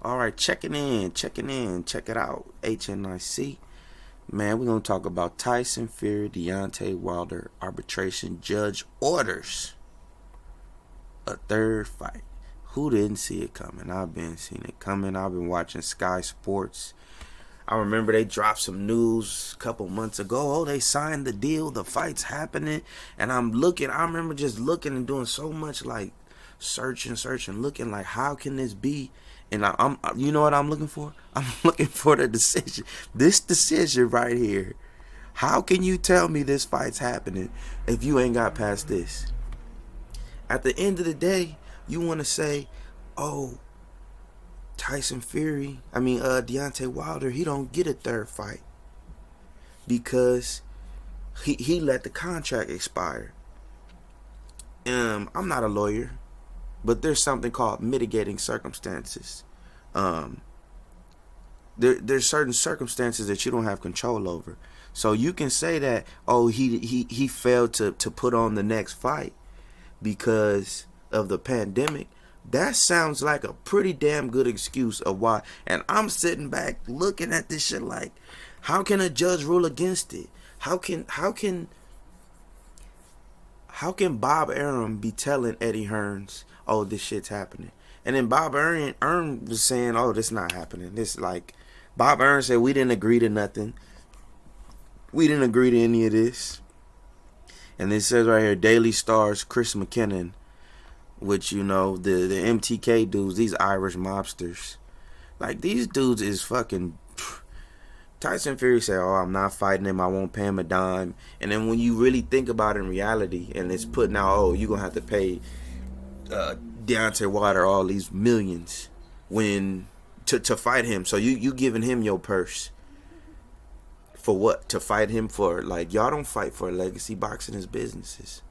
All right, checking in, check it out. HNIC. Man, we're going to talk about Tyson Fury, Deontay Wilder arbitration judge orders a third fight. Who didn't see it coming? I've been seeing it coming. I've been watching Sky Sports. I remember they dropped some news a couple months ago. Oh, they signed the deal. The fight's happening. And I'm looking. I remember just looking and doing so much like searching, looking like how can this be? And I'm you know what I'm looking for? I'm looking for the decision. This decision right here. How can you tell me this fight's happening if you ain't got past this? At the end of the day, you want to say, oh, Deontay Wilder, he don't get a third fight because he let the contract expire. I'm not a lawyer, but there's something called mitigating circumstances. There's certain circumstances that you don't have control over. So you can say that, oh, he failed to put on the next fight because of the pandemic. That sounds like a pretty damn good excuse of why. And I'm sitting back looking at this shit like, how can a judge rule against it? How can Bob Arum be telling Eddie Hearns, oh, this shit's happening? And then Bob Arum was saying, oh, this not happening. This like, Bob Arum said, we didn't agree to nothing. We didn't agree to any of this. And it says right here, Daily Star's Chris McKinnon, which, you know, the MTK dudes, these Irish mobsters. Like, these dudes is fucking... Tyson Fury said, oh, I'm not fighting him. I won't pay him a dime. And then when you really think about it in reality, and it's putting out, oh, you're going to have to pay Deontay Wilder all these millions when to fight him. So you giving him your purse. For what? To fight him for? Like, y'all don't fight for a legacy. Boxing is businesses.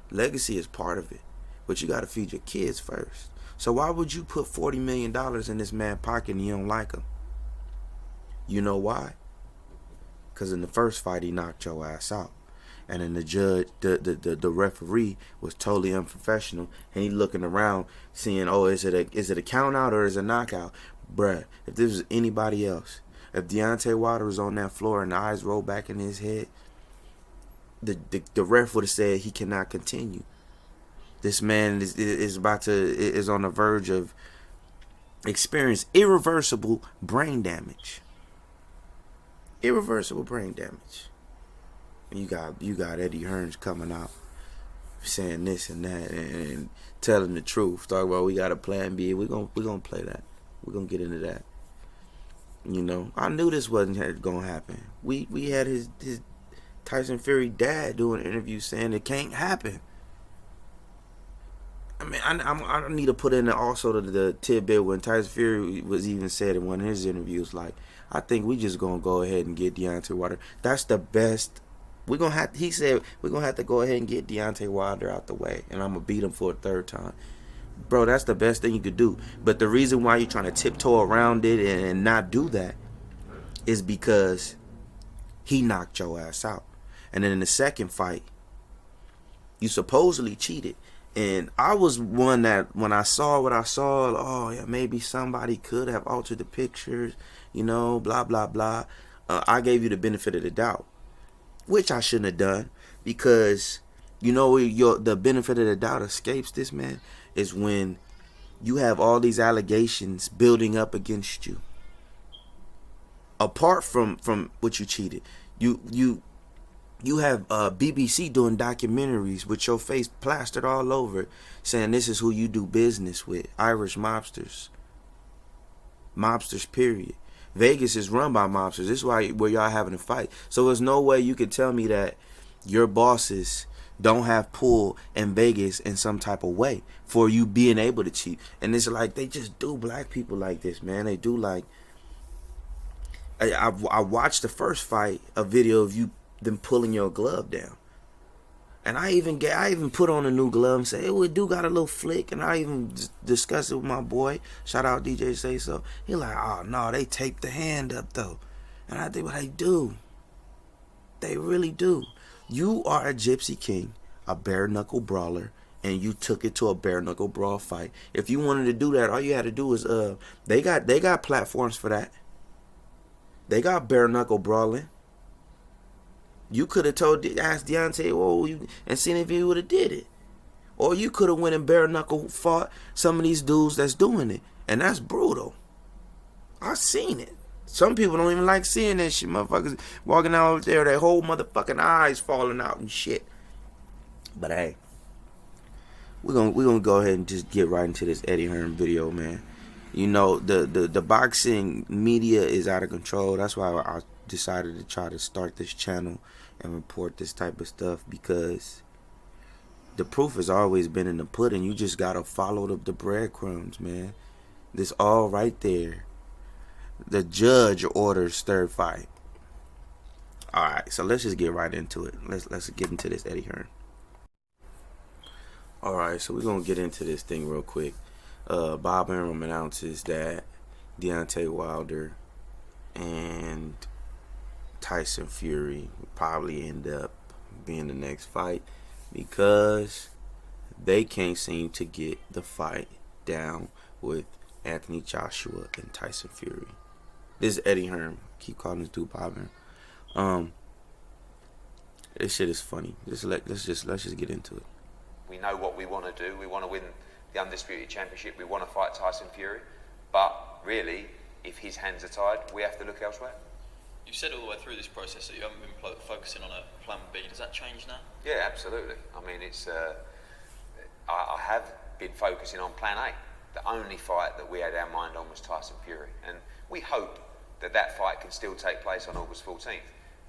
Legacy is part of it. But you got to feed your kids first. So why would you put $40 million in this man's pocket and you don't like him? You know why? Because in the first fight, he knocked your ass out. And then the judge, the referee was totally unprofessional. And he looking around seeing, oh, is it a count out or is it a knockout? Bruh, if this was anybody else, if Deontay Wilder was on that floor and the eyes rolled back in his head, the ref would have said he cannot continue. This man is on the verge of experience irreversible brain damage. Irreversible brain damage. And you got Eddie Hearns coming out saying this and that and telling the truth. Talk about we got a plan B. We're gonna play that. We're gonna get into that. You know, I knew this wasn't gonna happen. We had his Tyson Fury dad doing an interview saying it can't happen. I mean, I need to put in also the tidbit when Tyson Fury was even said in one of his interviews, like, I think we just gonna go ahead and get Deontay Wilder. That's the best. He said we're gonna have to go ahead and get Deontay Wilder out the way, and I'm gonna beat him for a third time. Bro, that's the best thing you could do. But the reason why you're trying to tiptoe around it and not do that is because he knocked your ass out. And then in the second fight, you supposedly cheated. And I was one that when I saw what I saw, oh yeah, maybe somebody could have altered the pictures, you know, blah blah blah. I gave you the benefit of the doubt, which I shouldn't have done, because you know the benefit of the doubt escapes this man is when you have all these allegations building up against you. Apart from what you cheated, you have BBC doing documentaries with your face plastered all over saying this is who you do business with. Irish mobsters. Mobsters, period. Vegas is run by mobsters. This is where y'all having a fight. So there's no way you could tell me that your bosses don't have pull in Vegas in some type of way for you being able to cheat. And it's like they just do black people like this, man. They do like... I watched the first fight, a video of them pulling your glove down. And I even put on a new glove and say, hey, we do got a little flick. And I even discussed it with my boy. Shout out DJ Say So. He like, oh no, they tape the hand up though. And I think, well, they do. They really do. You are a gypsy king, a bare knuckle brawler, and you took it to a bare knuckle brawl fight. If you wanted to do that, all you had to do was they got platforms for that. They got bare knuckle brawling. You could have asked Deontay, whoa, and seen if he would have did it. Or you could have went and bare knuckle fought some of these dudes that's doing it. And that's brutal. I've seen it. Some people don't even like seeing that shit. Motherfuckers walking out over there, their whole motherfucking eyes falling out and shit. But hey, we're gonna go ahead and just get right into this Eddie Hearn video, man. You know, the boxing media is out of control. That's why I decided to try to start this channel and report this type of stuff, because the proof has always been in the pudding. You just gotta follow the breadcrumbs, man. This all right there. The judge orders third fight. All right, so let's just get right into it. Let's get into this Eddie Hearn. All right, so we're gonna get into this thing real quick. Bob Arum announces that Deontay Wilder and Tyson Fury will probably end up being the next fight, because they can't seem to get the fight down with Anthony Joshua and Tyson Fury. This is Eddie Hearn. Keep calling this dude Bob Arum. This shit is funny. Let's just get into it. We know what we want to do. We want to win the Undisputed Championship. We want to fight Tyson Fury. But really, if his hands are tied, we have to look elsewhere. You've said all the way through this process that you haven't been focusing on a plan B. Does that change now? Yeah, absolutely. I mean, it's I have been focusing on plan A. The only fight that we had our mind on was Tyson Fury. And we hope that that fight can still take place on August 14th.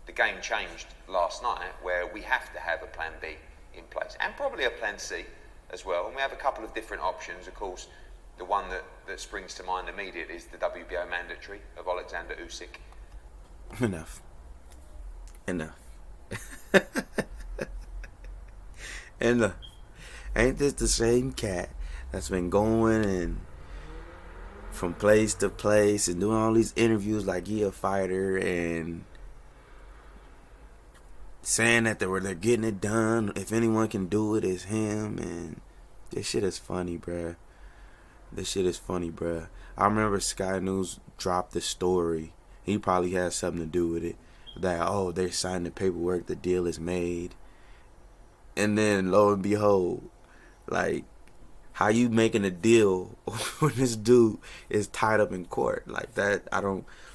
The game changed last night, where we have to have a plan B in place, and probably a plan C as well. And we have a couple of different options. Of course, the one that springs to mind immediately is the WBO mandatory of Alexander Usyk. Enough. Enough. Ain't this the same cat that's been going and from place to place and doing all these interviews like he a fighter and saying that they're getting it done? If anyone can do it, it's him. And this shit is funny, bruh. I remember Sky News dropped the story. He probably has something to do with it. That, oh, they're signing the paperwork, the deal is made. And then, lo and behold, like, how you making a deal when this dude is tied up in court? Like that,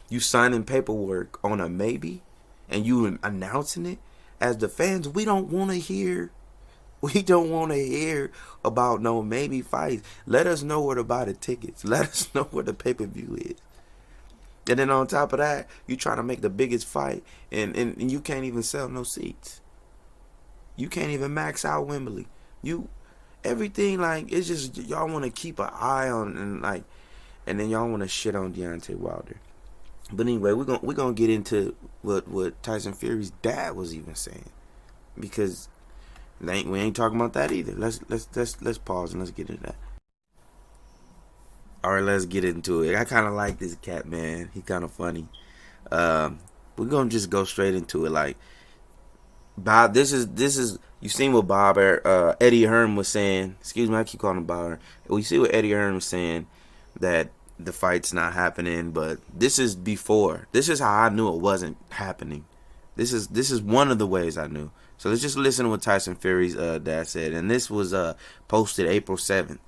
you signing paperwork on a maybe, and you announcing it? As the fans, we don't want to hear about no maybe fights. Let us know where to buy the tickets. Let us know where the pay-per-view is. And then on top of that, you trying to make the biggest fight, and you can't even sell no seats. You can't even max out Wembley. Everything, like, it's just, y'all want to keep an eye on, and then y'all want to shit on Deontay Wilder. But anyway, we're gonna get into what Tyson Fury's dad was even saying, because we ain't talking about that either. Let's pause and let's get into that. All right, let's get into it. I kind of like this cat, man. He kind of funny. We're gonna just go straight into it. Like, Bob, this is you seen what Eddie Hearn was saying. Excuse me, I keep calling him Bob Hearn. We see what Eddie Hearn was saying, that the fight's not happening, but this is before. This is how I knew it wasn't happening. This is one of the ways I knew. So let's just listen to what Tyson Fury's dad said, and this was posted April 7th.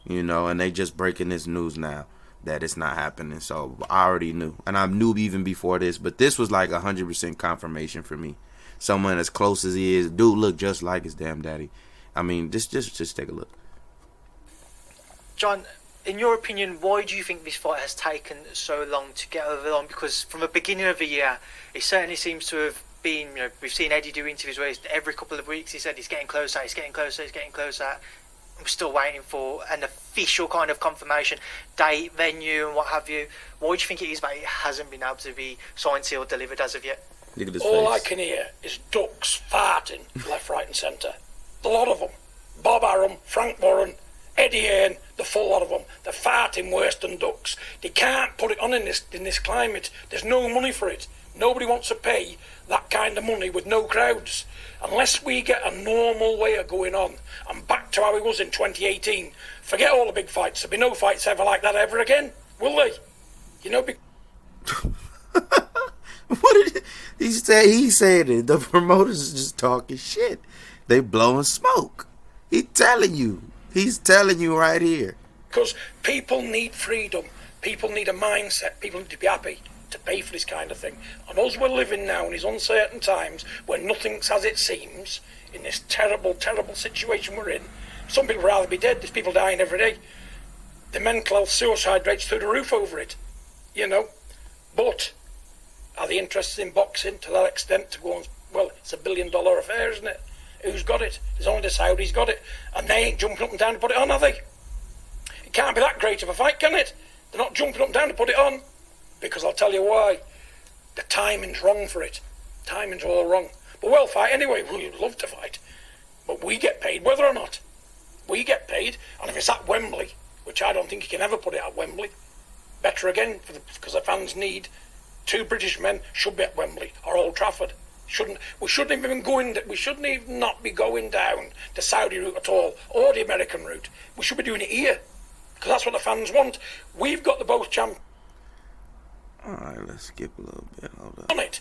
You know, and they just breaking this news now that it's not happening. So I already knew, and I knew even before this, but this was like 100% confirmation for me. Someone as close as he is, dude, look just like his damn daddy. I mean, just take a look. John, in your opinion, why do you think this fight has taken so long to get over the line? Because from the beginning of the year, it certainly seems to have been, you know, we've seen Eddie do interviews where every couple of weeks he said he's getting closer. We're still waiting for an official kind of confirmation, date, venue, and what have you. Why do you think it is that it hasn't been able to be signed, sealed, delivered as of yet? Look at this All face. I can hear is ducks farting left, right and centre. A lot of them. Bob Arum, Frank Warren, Eddie Hearn, the full lot of them, they're farting worse than ducks. They can't put it on in this climate. There's no money for it. Nobody wants to pay that kind of money with no crowds. Unless we get a normal way of going on and back to how it was in 2018, forget all the big fights. There'll be no fights ever like that ever again, will they? You know, What did he say? He said it. The promoters is just talking shit. They blowing smoke. He's telling you right here. Because people need freedom. People need a mindset. People need to be happy to pay for this kind of thing. And us, we're living now in these uncertain times where nothing's as it seems, in this terrible, terrible situation we're in. Some people would rather be dead. There's people dying every day. The mental health suicide rate's through the roof over it, you know. But are they interested in boxing to that extent to go on? Well, it's $1 billion affair, isn't it? Who's got it? There's only the Saudis got it. And they ain't jumping up and down to put it on, are they? It can't be that great of a fight, can it? They're not jumping up and down to put it on. Because I'll tell you why. The timing's wrong for it. Timing's all wrong. But we'll fight anyway. We'd love to fight. But we get paid whether or not. We get paid. And if it's at Wembley, which I don't think you can ever put it at Wembley, better again, because the fans need 2 British men should be at Wembley or Old Trafford. We shouldn't even not be going down the Saudi route at all, or the American route. We should be doing it here, because that's what the fans want. We've got the both champions. Alright, let's skip a little bit. Hold up. On it.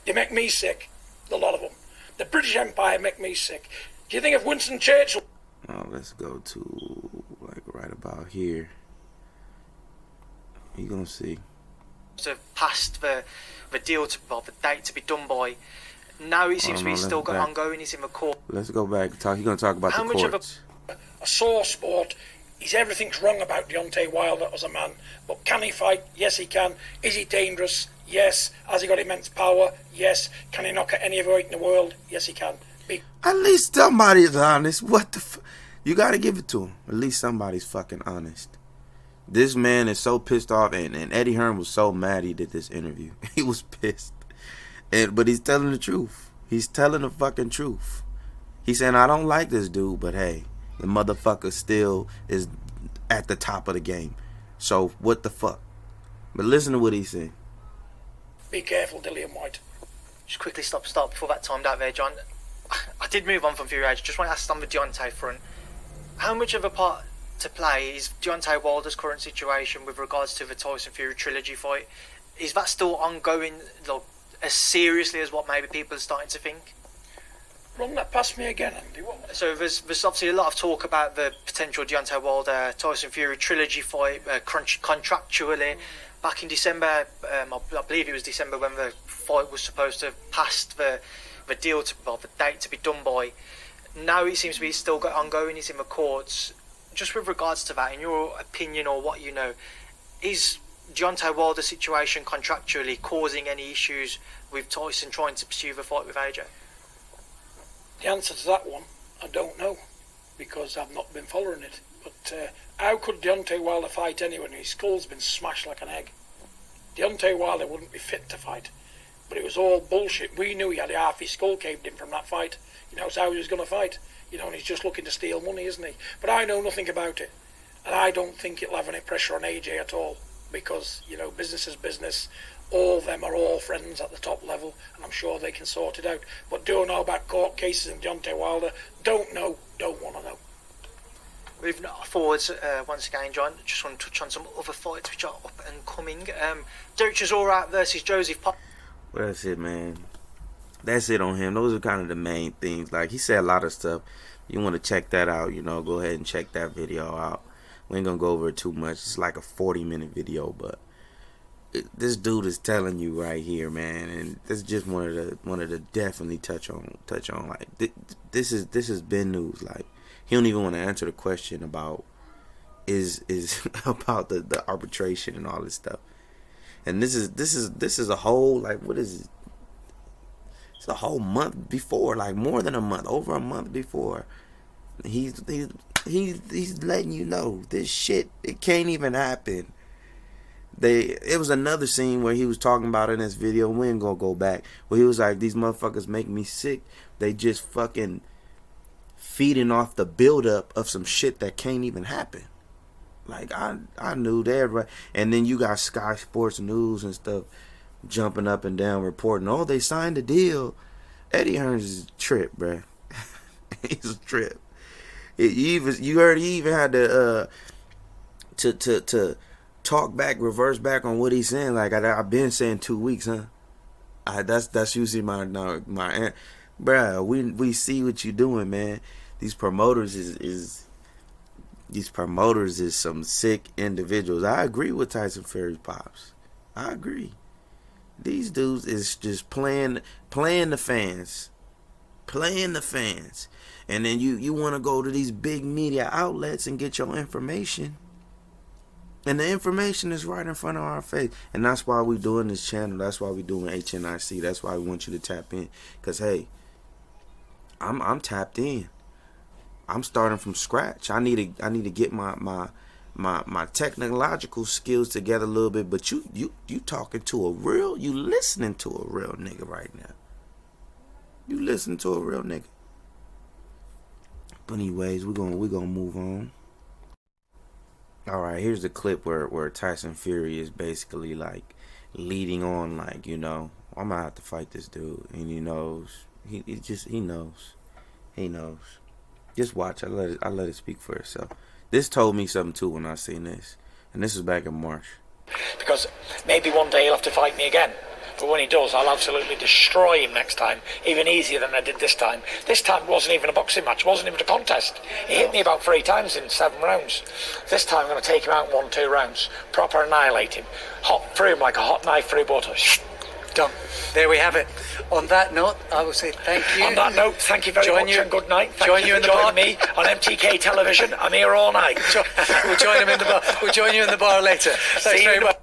They make me sick, a lot of them. The British Empire make me sick. Do you think if Winston Churchill... Oh, let's go to, like, right about here. You gonna see. To past the deal to, well, the date to be done by. Now it seems to be still got ongoing. He's in the court. Let's go back. He's gonna talk about how the much courts. Of a sore sport. Everything's wrong about Deontay Wilder as a man. But can he fight? Yes, he can. Is he dangerous? Yes. Has he got immense power? Yes. Can he knock at any heavyweight in the world? Yes, he can. At least somebody's honest. What the you gotta give it to him. At least somebody's fucking honest. This man is so pissed off, and Eddie Hearn was so mad he did this interview. He was pissed. But he's telling the truth. He's telling the fucking truth. He's saying, I don't like this dude, but hey, the motherfucker still is at the top of the game. So, what the fuck? But listen to what he's saying. Be careful, Dillian White. Just quickly stop before that timed out there, John. I did move on from Fury. I just want to ask on the Deontay front. How much of a part to play is Deontay Wilder's current situation with regards to the Tyson Fury trilogy fight? Is that still ongoing, like, as seriously as what maybe people are starting to think? Run that past me again, Andy. What? So there's obviously a lot of talk about the potential Deontay Wilder Tyson Fury trilogy fight contractually. Back in December, I believe it was December when the fight was supposed to have passed the deal to, well, the date to be done by. Now it seems to be still ongoing. It's in the courts. Just with regards to that, in your opinion or what you know, is Deontay Wilder's situation contractually causing any issues with Tyson trying to pursue the fight with AJ? The answer to that one, I don't know, because I've not been following it. But how could Deontay Wilder fight anyone? His skull's been smashed like an egg. Deontay Wilder wouldn't be fit to fight. But it was all bullshit. We knew he had half his skull caved in from that fight. You know, it's how he was going to fight. You know, and he's just looking to steal money, isn't he? But I know nothing about it. And I don't think it'll have any pressure on AJ at all. Because, you know, business is business. All of them are all friends at the top level, and I'm sure they can sort it out. But don't know about court cases and Deontay Wilder. Don't know, don't want to know. Moving forwards, once again, John, just want to touch on some other fights which are up and coming. Derek Chisora versus Joseph Pop. Well, that's it, man. That's it on him. Those are kind of the main things. Like, he said a lot of stuff. You want to check that out, you know, go ahead and check that video out. We ain't going to go over it too much. It's like a 40-minute video, but this dude is telling you right here, man, and this is just one of the definitely touch on. Like, this has been news. Like, he don't even want to answer the question about is about the arbitration and all this stuff. And this is a whole, like, what is it? It's a whole month before, like more than a month, over a month before. He's letting you know this shit, it can't even happen. It was another scene where he was talking about in this video. We ain't gonna go back. Where he was like, these motherfuckers make me sick. They just fucking feeding off the buildup of some shit that can't even happen. Like I knew that, right? And then you got Sky Sports News and stuff jumping up and down reporting, oh, they signed a deal. Eddie Hearns is a trip, bruh. He's a trip. You heard he even had to talk back, reverse back on what he's saying. Like I've been saying 2 weeks, huh? That's usually my bruh. We see what you doing, man. These promoters is some sick individuals. I agree with Tyson Fury's pops. I agree. These dudes is just playing the fans. And then you want to go to these big media outlets and get your information. And the information is right in front of our face. And that's why we doing this channel. That's why we doing HNIC. That's why we want you to tap in. Because, hey, I'm tapped in. I'm starting from scratch. I need to get my technological skills together a little bit. But you talking to you listening to a real nigga right now. You listen to a real nigga. But anyways, we're gonna move on. Alright, here's the clip where Tyson Fury is basically like leading on, like, you know, I'm gonna have to fight this dude, and he knows. He knows. He knows. Just watch. I let it speak for itself. This told me something too when I seen this. And this was back in March. Because maybe one day he'll have to fight me again. But when he does, I'll absolutely destroy him next time, even easier than I did this time. This time wasn't even a boxing match, wasn't even a contest. He hit me about 3 times in 7 rounds. This time I'm going to take him out in 1-2 rounds, proper annihilate him, hot through him like a hot knife through butter. Done. There we have it. On that note, I will say thank you. On that note, thank you very much and good night. Thank you for joining me on MTK Television. I'm here all night. We'll join him in the bar. We'll join you in the bar later. Thanks very much.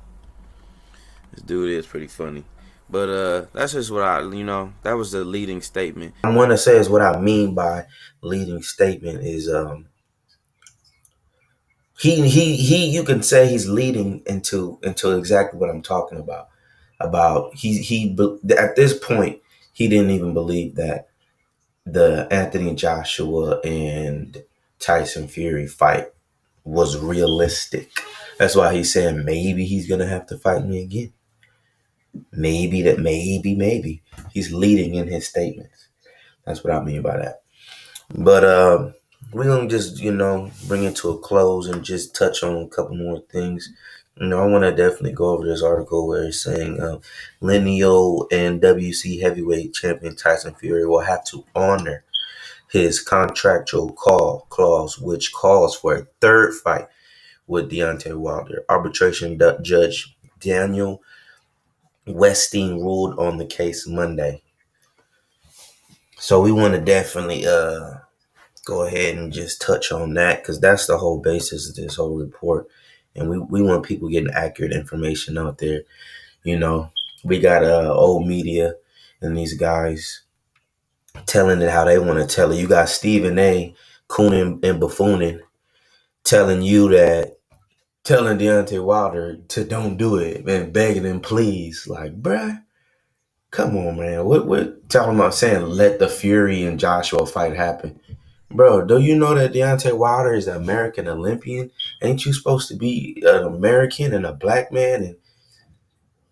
This dude is pretty funny. But that's just what that was the leading statement. I want to say is what I mean by leading statement is he you can say he's leading into exactly what I'm talking about. He at this point he didn't even believe that the Anthony Joshua and Tyson Fury fight was realistic. That's why he's saying maybe he's gonna have to fight me again. Maybe he's leading in his statements. That's what I mean by that. But we're gonna just bring it to a close and just touch on a couple more things. I want to definitely go over this article where it's saying lineal and WC heavyweight champion Tyson Fury will have to honor his contractual clause, which calls for a third fight with Deontay Wilder. Arbitration judge Daniel Westing ruled on the case Monday. So we want to definitely go ahead and just touch on that, because that's the whole basis of this whole report. And we want people getting accurate information out there. We got old media and these guys telling it how they want to tell it. You got Stephen A. Cooning and buffooning telling Deontay Wilder to don't do it and begging him, please. Like, bruh, come on, man. What talking about saying let the Fury and Joshua fight happen? Bro, do you know that Deontay Wilder is an American Olympian? Ain't you supposed to be an American and a black man? And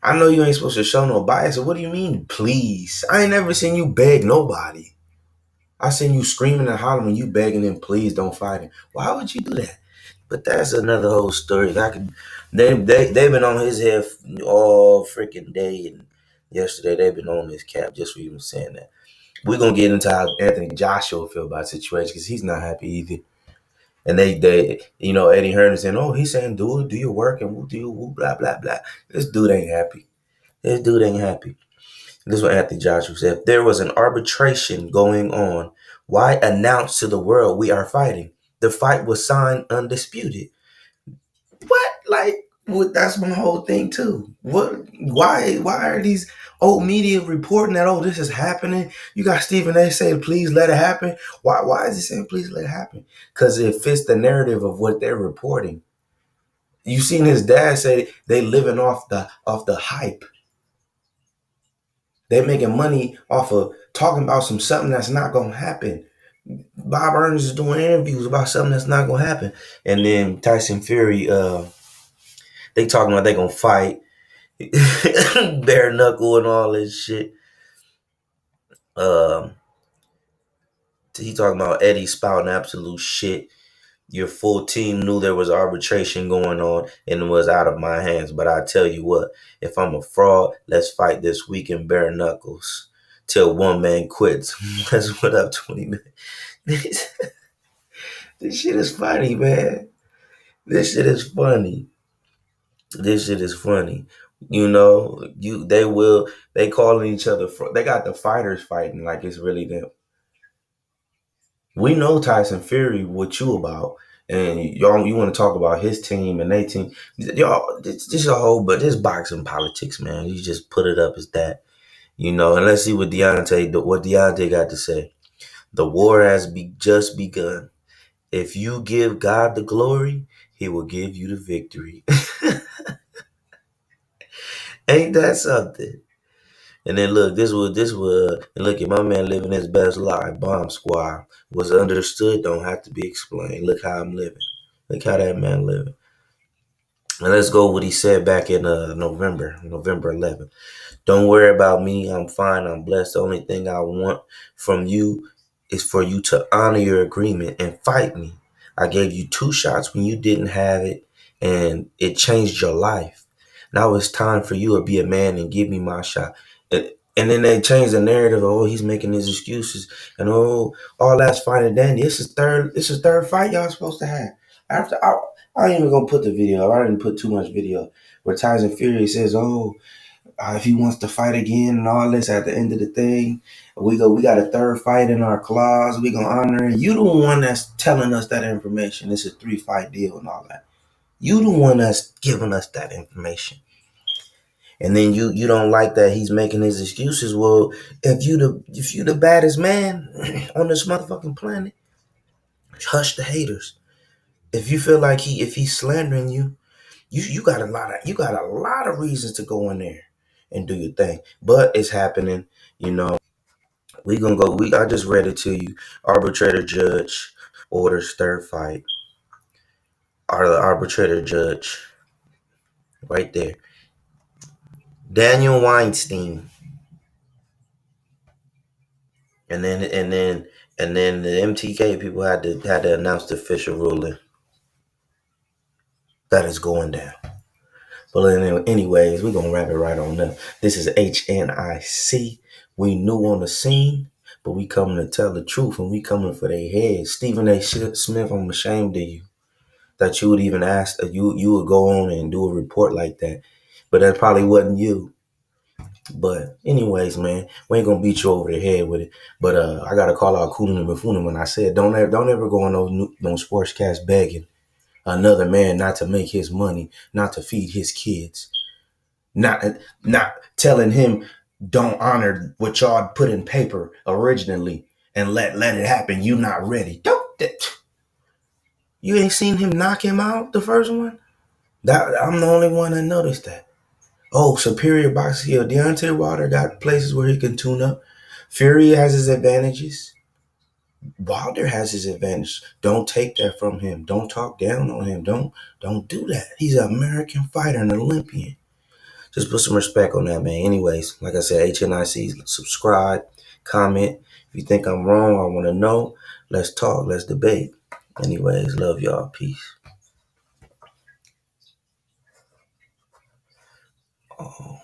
I know you ain't supposed to show no bias. So what do you mean, please? I ain't never seen you beg nobody. I seen you screaming and hollering when you begging him, please don't fight him. Why would you do that? But that's another whole story. They've been on his head all freaking day, and yesterday they've been on his cap just for even saying that. We're gonna get into how Anthony Joshua feel about the situation, because he's not happy either. And they Eddie Hearn saying, oh, he's saying do your work and we'll do blah blah blah. This dude ain't happy. This is what Anthony Joshua said. If there was an arbitration going on, why announce to the world we are fighting? The fight was signed undisputed. What? That's my whole thing too. What? Why are these old media reporting that, oh, this is happening? You got Stephen A. saying, please let it happen. Why is he saying, please let it happen? Because it fits the narrative of what they're reporting. You seen his dad say they living off the hype. They making money off of talking about something that's not gonna happen. Bob Ernst is doing interviews about something that's not gonna happen. And then Tyson Fury, they talking about they gonna fight bare knuckle and all this shit. Um, he talking about Eddie spouting absolute shit. Your full team knew there was arbitration going on and it was out of my hands. But I tell you what, if I'm a fraud, let's fight this week in bare knuckles till one man quits. That's what up, 20 minutes. This shit is funny, man. This shit is funny. This shit is funny. You know, they calling each other. They got the fighters fighting like it's really them. We know Tyson Fury, what you about, and y'all, you want to talk about his team and they team. Y'all, this a whole, but this boxing politics, man. You just put it up as that, you know. And let's see what Deontay got to say. The war has just begun. If you give God the glory, He will give you the victory. Ain't that something? And then look, and look at my man living his best life. Bomb Squad was understood, don't have to be explained. Look how I'm living. Look how that man living. And let's go what he said back in November 11th. Don't worry about me. I'm fine. I'm blessed. The only thing I want from you is for you to honor your agreement and fight me. I gave you 2 shots when you didn't have it, and it changed your life. Now it's time for you to be a man and give me my shot. And then they changed the narrative. Oh, he's making his excuses, and oh, all that's fine and dandy. This is third fight y'all supposed to have. After I ain't even gonna put the video. I didn't put too much video where Tyson Fury says, "Oh, if he wants to fight again and all this at the end of the thing, we got a third fight in our clause. We gonna honor it." You the one that's telling us that information. It's a 3-fight deal and all that. You the one that's giving us that information. And then you don't like that he's making his excuses. Well, if you the baddest man on this motherfucking planet, hush the haters. If you feel like if he's slandering you, you got a lot of reasons to go in there and do your thing. But it's happening, you know. We gonna go. I just read it to you. Arbitrator judge orders third fight. Or the arbitrator judge, right there. Daniel Weinstein, and then the MTK people had to announce the official ruling that is going down. But anyways, we're gonna wrap it right on up. This is HNIC. We new on the scene, but we coming to tell the truth, and we coming for their heads. Stephen A. Smith, I'm ashamed of you that you would even ask. You would go on and do a report like that, but that probably wasn't you. But anyways, man, we ain't gonna beat you over the head with it. But I gotta call out Couldnt and Buffoon when I said don't ever go on those sportscasts begging another man not to make his money, not to feed his kids, not telling him don't honor what y'all put in paper originally and let it happen. You not ready. You ain't seen him knock him out the first one? That I'm the only one that noticed that. Oh, superior box skill. Deontay Wilder got places where he can tune up. Fury has his advantages. Wilder has his advantage. Don't take that from him. Don't talk down on him. Don't do that. He's an American fighter, an Olympian. Just put some respect on that, man. Anyways, like I said, HNIC, subscribe, comment. If you think I'm wrong, I want to know. Let's talk. Let's debate. Anyways, love y'all. Peace. Oh.